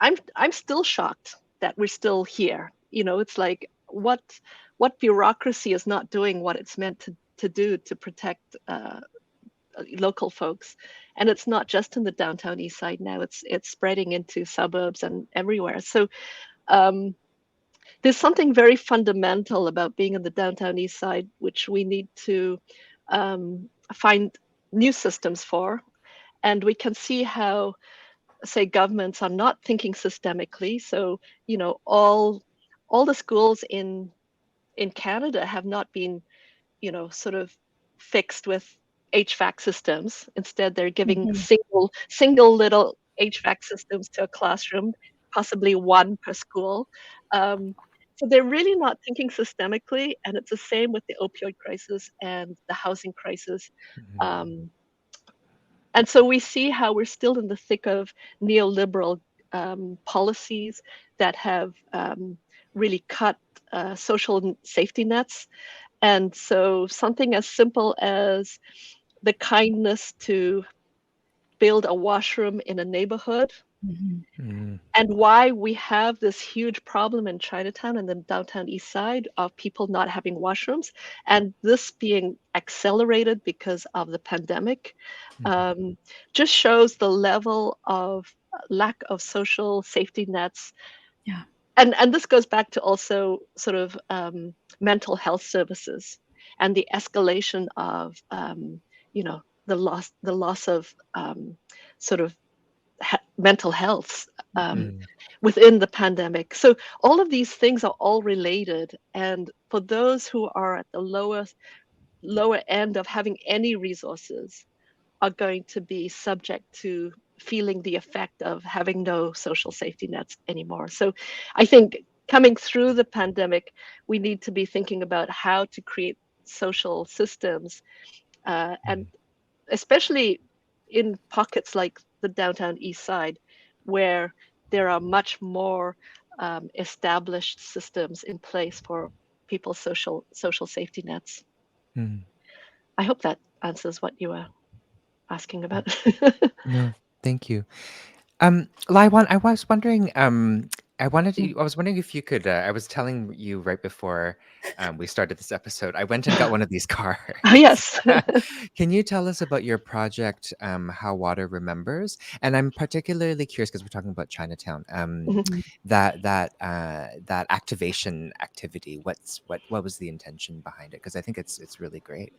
Speaker 4: I'm still shocked that we're still here. You know, it's like what bureaucracy is not doing what it's meant to do to protect local folks. And it's not just in the downtown east side now, it's spreading into suburbs and everywhere. So there's something very fundamental about being in the downtown east side, which we need to find new systems for. And we can see how, say, governments are not thinking systemically. So, you know, all the schools in Canada have not been, you know, sort of fixed with HVAC systems. Instead, they're giving single little HVAC systems to a classroom, possibly one per school. So they're really not thinking systemically, and it's the same with the opioid crisis and the housing crisis. And so we see how we're still in the thick of neoliberal policies that have really cut social safety nets. And so something as simple as the kindness to build a washroom in a neighborhood, and why we have this huge problem in Chinatown and the downtown east side of people not having washrooms, and this being accelerated because of the pandemic, just shows the level of lack of social safety nets.
Speaker 3: Yeah.
Speaker 4: And this goes back to also sort of mental health services and the escalation of you know, the loss of sort of mental health within the pandemic. So all of these things are all related, and for those who are at the lower end of having any resources are going to be subject to feeling the effect of having no social safety nets anymore. So I think coming through the pandemic, we need to be thinking about how to create social systems, and especially in pockets like the downtown east side, where there are much more established systems in place for people's social safety nets. I hope that answers what you were asking about.
Speaker 2: No, thank you. LAIWAN, I was wondering, I was wondering if you could, I was telling you right before we started this episode, I went and got one of these cards.
Speaker 4: Oh, yes.
Speaker 2: Can you tell us about your project, How Water Remembers? And I'm particularly curious because we're talking about Chinatown, that activation activity. What was the intention behind it? Because I think it's really great.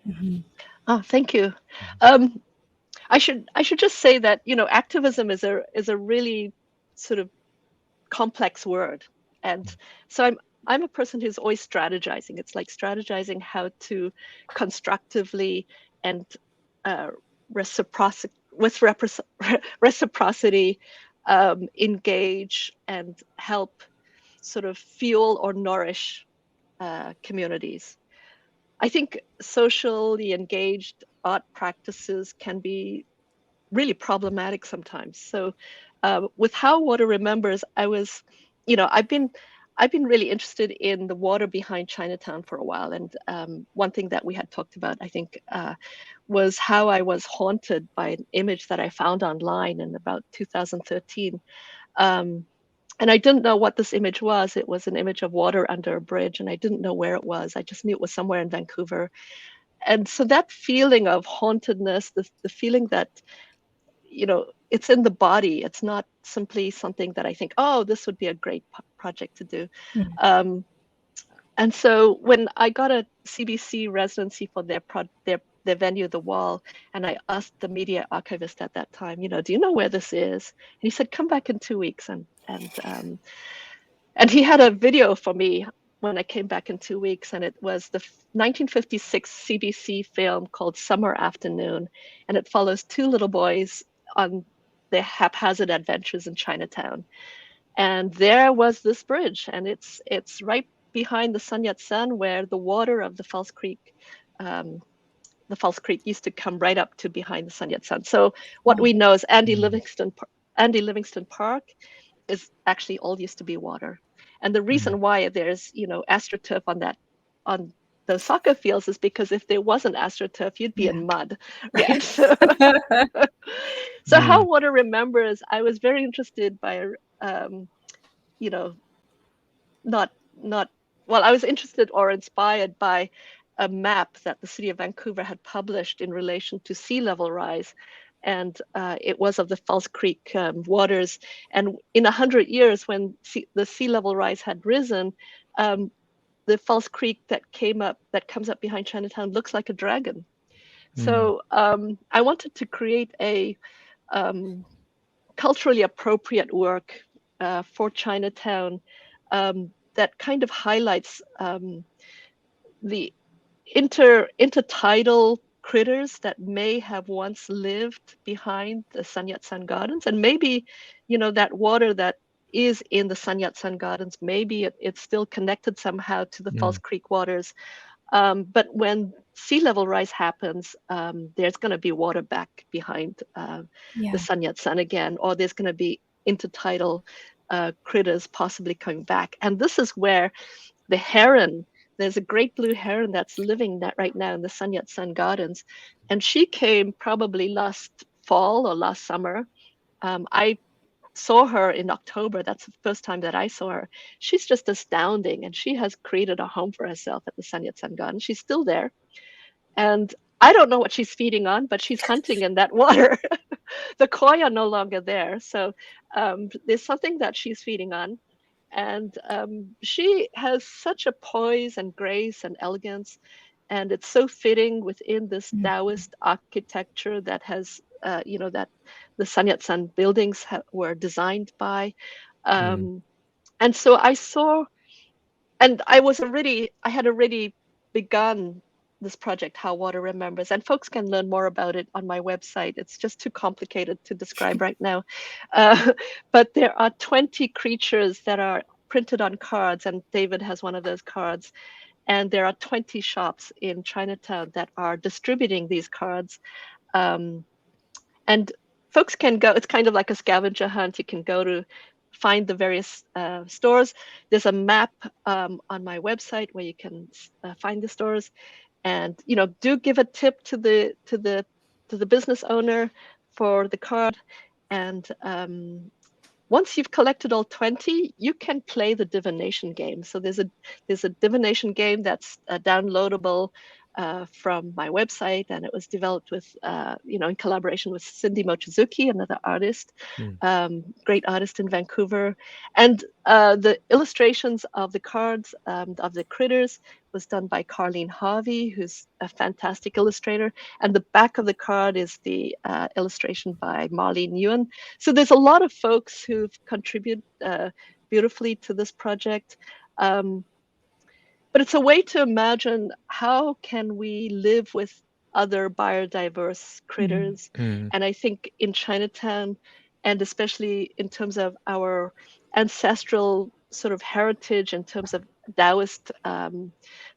Speaker 4: Oh, thank you. I should just say that, you know, activism is a really sort of complex word, and so I'm a person who's always strategizing. It's like strategizing how to constructively and reciprocity engage and help sort of fuel or nourish communities. I think socially engaged art practices can be really problematic sometimes. So with How Water Remembers, I was, I've been really interested in the water behind Chinatown for a while. And one thing that we had talked about, I think, was how I was haunted by an image that I found online in about 2013. And I didn't know what this image was. It was an image of water under a bridge, and I didn't know where it was. I just knew it was somewhere in Vancouver. And so that feeling of hauntedness, the feeling that, it's in the body. It's not simply something that I think, oh, this would be a great project to do.
Speaker 3: Mm.
Speaker 4: And so when I got a CBC residency for their venue, The Wall, and I asked the media archivist at that time, do you know where this is? And he said, come back in 2 weeks. And he had a video for me when I came back in 2 weeks, and it was the 1956 CBC film called Summer Afternoon, and it follows two little boys on their haphazard adventures in Chinatown. And there was this bridge, and it's right behind the Sun Yat-sen, where the water of the False Creek used to come right up to behind the Sun Yat-sen. So what we know is Andy Livingston Park is actually all used to be water. And the reason why there's, astroturf on those soccer fields is because if there wasn't astroturf, you'd be in mud, right? So how water remembers, I was very interested by, I was interested or inspired by a map that the city of Vancouver had published in relation to sea level rise. And it was of the False Creek waters. And in 100 years, when the sea level rise had risen, the False Creek that comes up behind Chinatown looks like a dragon. So I wanted to create a culturally appropriate work for Chinatown that kind of highlights the intertidal critters that may have once lived behind the Sun Yat-sen Gardens, and maybe, that water that is in the Sun Yat-sen Gardens, maybe it's still connected somehow to the False Creek waters. But when sea level rise happens, there's going to be water back behind the Sun Yat-sen again, or there's going to be intertidal critters possibly coming back. And this is where the heron, there's a great blue heron that's living right now in the Sun Yat-sen Gardens. And she came probably last fall or last summer. I saw her in October. That's the first time that I saw her. She's just astounding. And she has created a home for herself at the Sun Yat-sen Garden. She's still there. And I don't know what she's feeding on, but she's hunting in that water. The koi are no longer there. So there's something that she's feeding on. And she has such a poise and grace and elegance. And it's so fitting within this Taoist architecture that has, that the Sun Yat-sen buildings were designed by. And so I saw, and I had already begun this project, How Water Remembers, and folks can learn more about it on my website. It's just too complicated to describe right now. But there are 20 creatures that are printed on cards, and David has one of those cards. And there are 20 shops in Chinatown that are distributing these cards. And folks can go, it's kind of like a scavenger hunt. You can go to find the various stores. There's a map on my website where you can find the stores. And do give a tip to the business owner for the card. And once you've collected all 20, you can play the divination game. So there's a divination game that's downloadable from my website, and it was developed with in collaboration with Cindy Mochizuki, another artist, great artist in Vancouver. And the illustrations of the cards of the critters was done by Carleen Harvey, who's a fantastic illustrator. And the back of the card is the illustration by Marlene Ewan. So there's a lot of folks who've contributed beautifully to this project. But it's a way to imagine how can we live with other biodiverse critters. And I think in Chinatown, and especially in terms of our ancestral sort of heritage, in terms of Taoist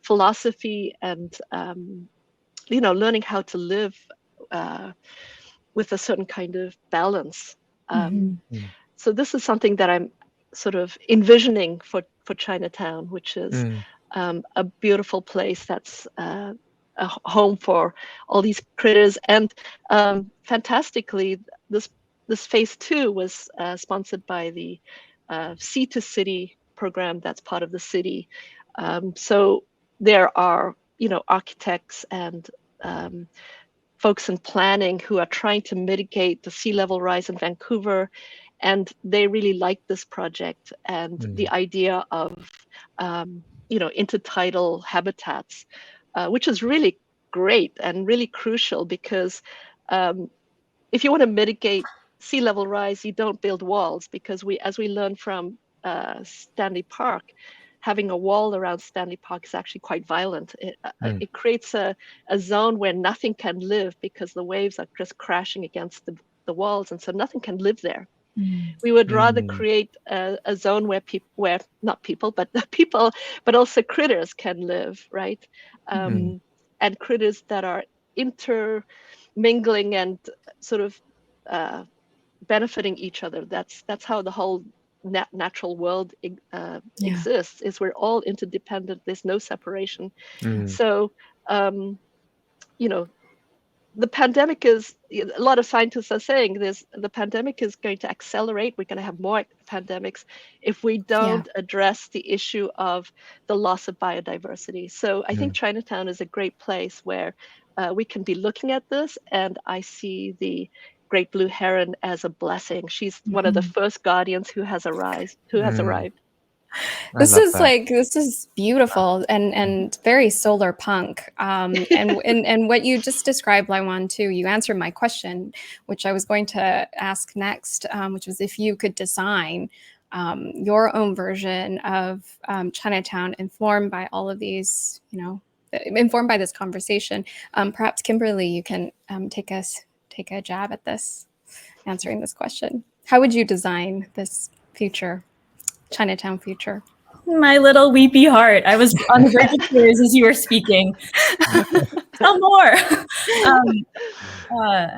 Speaker 4: philosophy, and learning how to live with a certain kind of balance. So this is something that I'm sort of envisioning for Chinatown, which is
Speaker 2: Mm.
Speaker 4: a beautiful place that's a home for all these critters. And fantastically, this phase 2 was sponsored by the Sea to City program that's part of the city. So there are, architects and folks in planning who are trying to mitigate the sea level rise in Vancouver. And they really like this project and the idea of, intertidal habitats, which is really great and really crucial because if you want to mitigate sea level rise, you don't build walls, because as we learned from Stanley Park, having a wall around Stanley Park is actually quite violent. It creates a zone where nothing can live because the waves are just crashing against the walls, and so nothing can live there. We would rather create a zone where not people, but people, but also critters can live, right? And critters that are intermingling and sort of benefiting each other. That's how the whole natural world exists. Is we're all interdependent. There's no separation. So the pandemic is, a lot of scientists are saying the pandemic is going to accelerate. We're going to have more pandemics if we don't address the issue of the loss of biodiversity. So I think Chinatown is a great place where we can be looking at this, and I see the great blue heron as a blessing. She's one of the first guardians who has arrived.
Speaker 1: This is beautiful and very solar punk. And what you just described, LAIWAN, too, you answered my question, which I was going to ask next, which was if you could design your own version of Chinatown informed by all of these, informed by this conversation. Perhaps Kimberly, you can take a jab at this, answering this question. How would you design this future, Chinatown future?
Speaker 3: My little weepy heart. I was on the verge of tears as you were speaking. Tell more.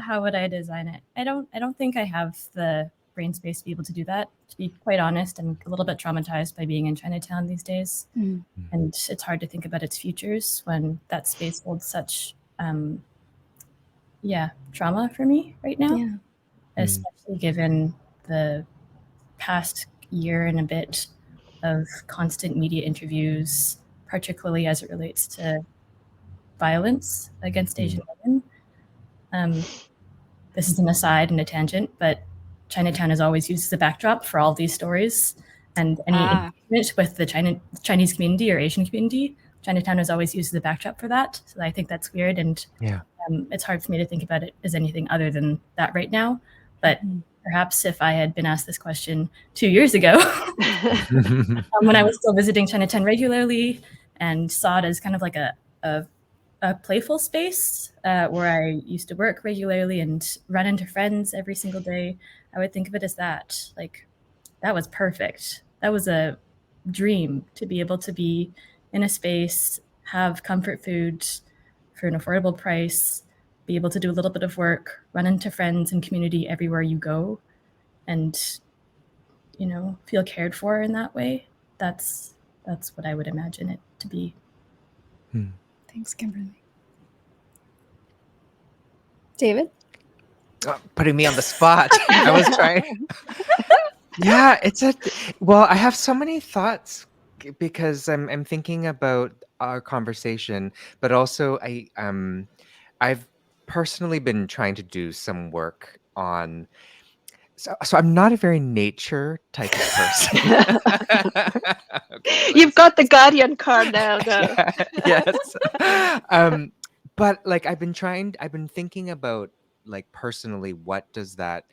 Speaker 3: How would I design it? I don't think I have the brain space to be able to do that. To be quite honest, I'm a little bit traumatized by being in Chinatown these days, and it's hard to think about its futures when that space holds such, trauma for me right now, especially given the past year and a bit of constant media interviews, particularly as it relates to violence against Asian women. This is an aside and a tangent, but Chinatown is always used as a backdrop for all these stories, and any engagement with the Chinese community or Asian community, Chinatown is always used as a backdrop for that. So I think that's weird, and it's hard for me to think about it as anything other than that right now. But perhaps if I had been asked this question 2 years ago, when I was still visiting Chinatown regularly and saw it as kind of like a playful space where I used to work regularly and run into friends every single day, I would think of it as that. Like, that was perfect. That was a dream, to be able to be in a space, have comfort food for an affordable price, be able to do a little bit of work, run into friends and community everywhere you go, and feel cared for in that way. That's what I would imagine it to be.
Speaker 1: Thanks, Kimberly. David?
Speaker 2: Putting me on the spot. I was trying. Yeah, I have so many thoughts because I'm thinking about our conversation, but also I've personally been trying to do some work on. So I'm not a very nature type of person. Okay,
Speaker 4: You've got the guardian card now, though.
Speaker 2: yes. But I've been thinking about personally, what does that,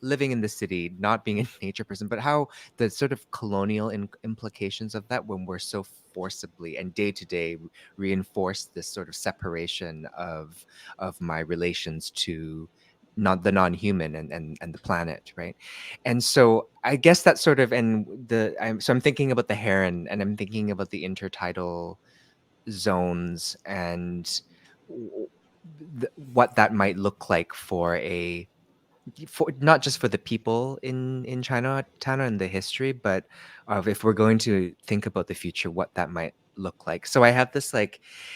Speaker 2: living in the city, not being a nature person, but how the sort of colonial implications of that, when we're so forcibly and day to day reinforce this sort of separation of my relations to not the non-human and the planet, right? And so I guess that's sort of, I'm thinking about the heron, and I'm thinking about the intertidal zones and what that might look like for a not just for the people in Chinatown and the history, but if we're going to think about the future, what that might look like. So I have this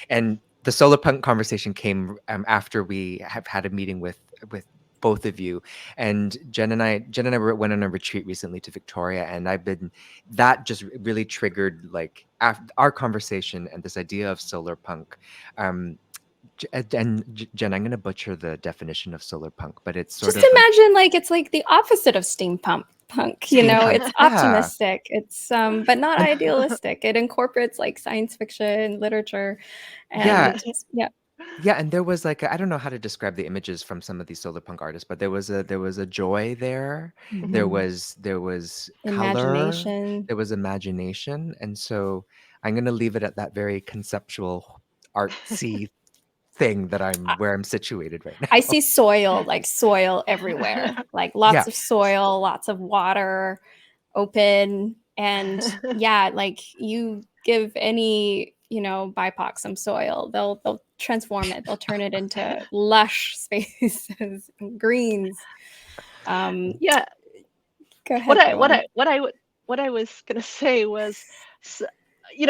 Speaker 2: and the solar punk conversation came after we have had a meeting with both of you, and Jen and I went on a retreat recently to Victoria, and that just really triggered our conversation and this idea of solar punk. um, Jen, I'm going to butcher the definition of solar punk, but it's sort
Speaker 1: Just
Speaker 2: of like
Speaker 1: imagine it's like the opposite of steampunk.
Speaker 2: steampunk.
Speaker 1: It's
Speaker 2: Yeah.
Speaker 1: optimistic. It's but not idealistic. It incorporates science fiction, literature,
Speaker 2: Yeah.
Speaker 1: and yeah.
Speaker 2: Yeah, and there was I don't know how to describe the images from some of these solar punk artists, but there was a joy there. There
Speaker 1: Mhm.
Speaker 2: was color,
Speaker 1: Imagination.
Speaker 2: there was imagination, and so I'm going to leave it at that very conceptual, artsy thing that where I'm situated right
Speaker 1: I
Speaker 2: now.
Speaker 1: see soil everywhere. Lots
Speaker 2: Yeah.
Speaker 1: of soil, lots of water, open, and yeah, you give any BIPOC some soil, they'll transform it. They'll turn it into lush spaces, and greens.
Speaker 4: Yeah.
Speaker 1: Go ahead, Laiwan.
Speaker 4: What I was going to say was,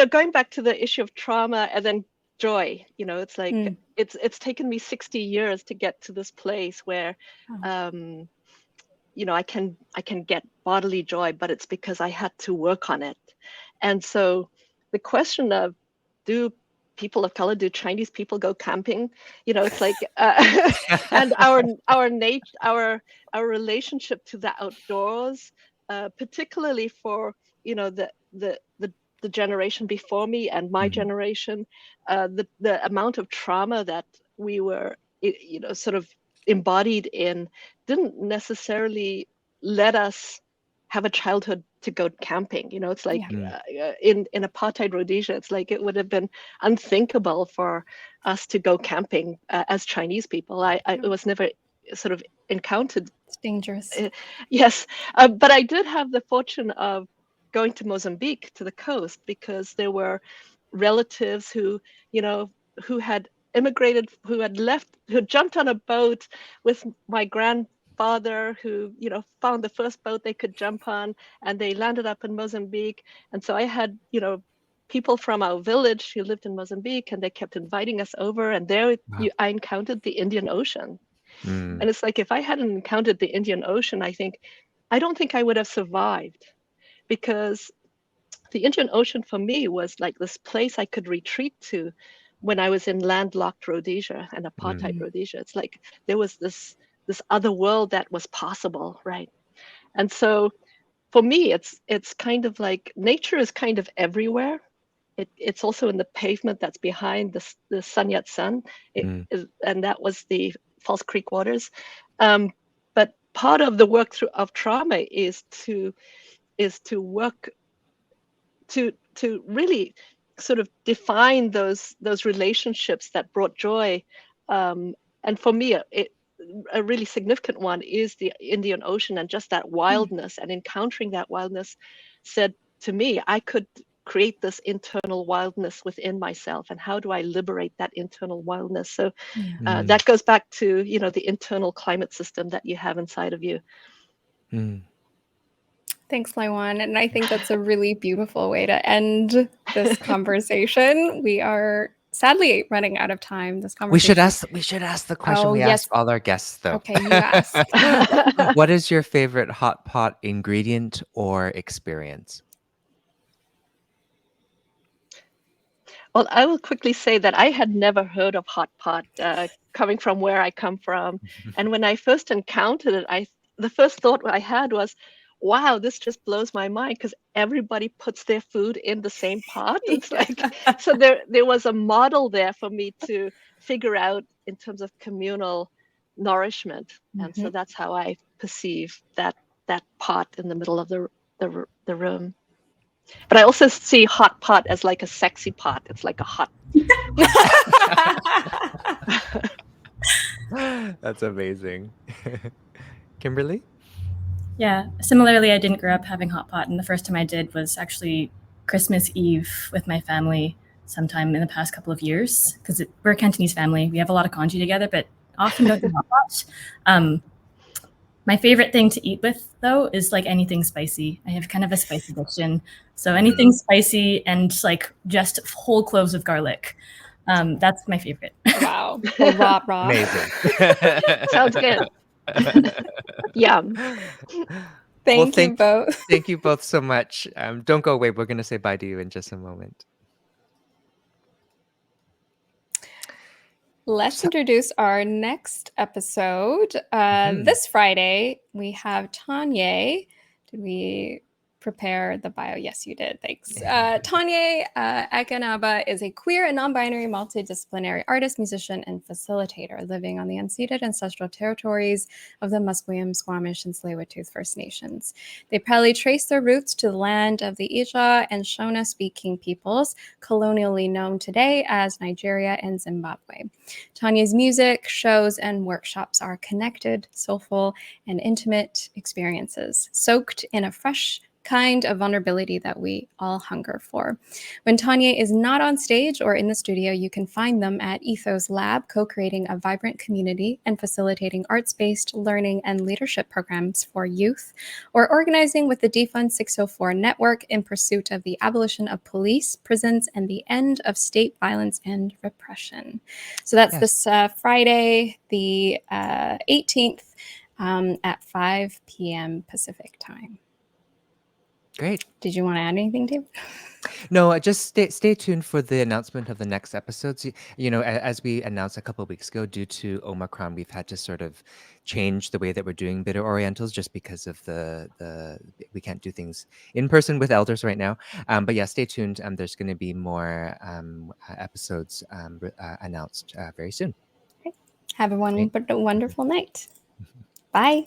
Speaker 4: going back to the issue of trauma and then joy. It's like it's taken me 60 years to get to this place where, I can get bodily joy, but it's because I had to work on it. And so the question of, do people of color, do Chinese people go camping? It's like, and our relationship to the outdoors, particularly for the generation before me and my generation, the amount of trauma that we were sort of embodied in didn't necessarily let us have a childhood to go camping. It's like in apartheid Rhodesia, it's like it would have been unthinkable for us to go camping as Chinese people. I was never sort of encountered.
Speaker 1: It's dangerous.
Speaker 4: Yes, but I did have the fortune of going to Mozambique, to the coast, because there were relatives who had immigrated, who had jumped on a boat with my grandfather, who found the first boat they could jump on, and they landed up in Mozambique. And so I had people from our village who lived in Mozambique, and they kept inviting us over, and there I encountered the Indian Ocean. And it's like, if I hadn't encountered the Indian Ocean, I don't think I would have survived, because the Indian Ocean for me was like this place I could retreat to when I was in landlocked Rhodesia and apartheid Rhodesia. It's like there was this other world that was possible, right? And so for me, it's kind of like nature is kind of everywhere. It's also in the pavement that's behind the Sun Yat-sen, and that was the False Creek waters. But part of the work of trauma is to work to really sort of define those relationships that brought joy. And for me, a really significant one is the Indian Ocean, and just that wildness, and encountering that wildness said to me, I could create this internal wildness within myself, and how do I liberate that internal wildness? So that goes back to the internal climate system that you have inside of you.
Speaker 1: Thanks, Laiwan. And I think that's a really beautiful way to end this conversation. We are sadly running out of time. This conversation.
Speaker 2: We should ask the question we ask all our guests, though.
Speaker 1: Okay, you ask.
Speaker 2: What is your favorite hot pot ingredient or experience?
Speaker 4: Well, I will quickly say that I had never heard of hot pot, coming from where I come from. And when I first encountered it, the first thought I had was, wow, this just blows my mind, because everybody puts their food in the same pot. It's like, so there was a model there for me to figure out in terms of communal nourishment. And so that's how I perceive that pot in the middle of the room. But I also see hot pot as like a sexy pot. It's like a hot.
Speaker 2: That's amazing. Kimberly?
Speaker 3: Yeah, similarly, I didn't grow up having hot pot, and the first time I did was actually Christmas Eve with my family sometime in the past couple of years, because we're a Cantonese family. We have a lot of congee together, but often don't do hot pot. My favorite thing to eat with, though, is like anything spicy. I have kind of a spice addiction. So anything spicy and like just whole cloves of garlic. That's my favorite.
Speaker 1: Wow. The raw.
Speaker 2: Amazing.
Speaker 4: Sounds good. Yum.
Speaker 1: Thank you both.
Speaker 2: Thank you both so much. Don't go away. We're going to say bye to you in just a moment.
Speaker 1: Let's introduce our next episode. This Friday, we have Tanya. Did we prepare the bio? Yes, you did. Thanks. Tanya Akanaba is a queer and non-binary multidisciplinary artist, musician, and facilitator living on the unceded ancestral territories of the Musqueam, Squamish, and Tsleil-Waututh First Nations. They proudly trace their roots to the land of the Ija and Shona-speaking peoples, colonially known today as Nigeria and Zimbabwe. Tanya's music, shows, and workshops are connected, soulful, and intimate experiences, soaked in a fresh kind of vulnerability that we all hunger for. When Tanya is not on stage or in the studio, you can find them at Ethos Lab, co-creating a vibrant community and facilitating arts-based learning and leadership programs for youth, or organizing with the Defund 604 network in pursuit of the abolition of police, prisons, and the end of state violence and repression. So that's this Friday, the 18th at 5 p.m. Pacific time.
Speaker 2: Great.
Speaker 1: Did you want to add anything, Dave?
Speaker 2: No, just stay tuned for the announcement of the next episodes. You know, as we announced a couple of weeks ago, due to Omicron, we've had to sort of change the way that we're doing Bitter Orientals just because of the we can't do things in person with elders right now. But yeah, stay tuned. There's going to be more episodes announced very soon.
Speaker 1: Have a wonderful night. Bye.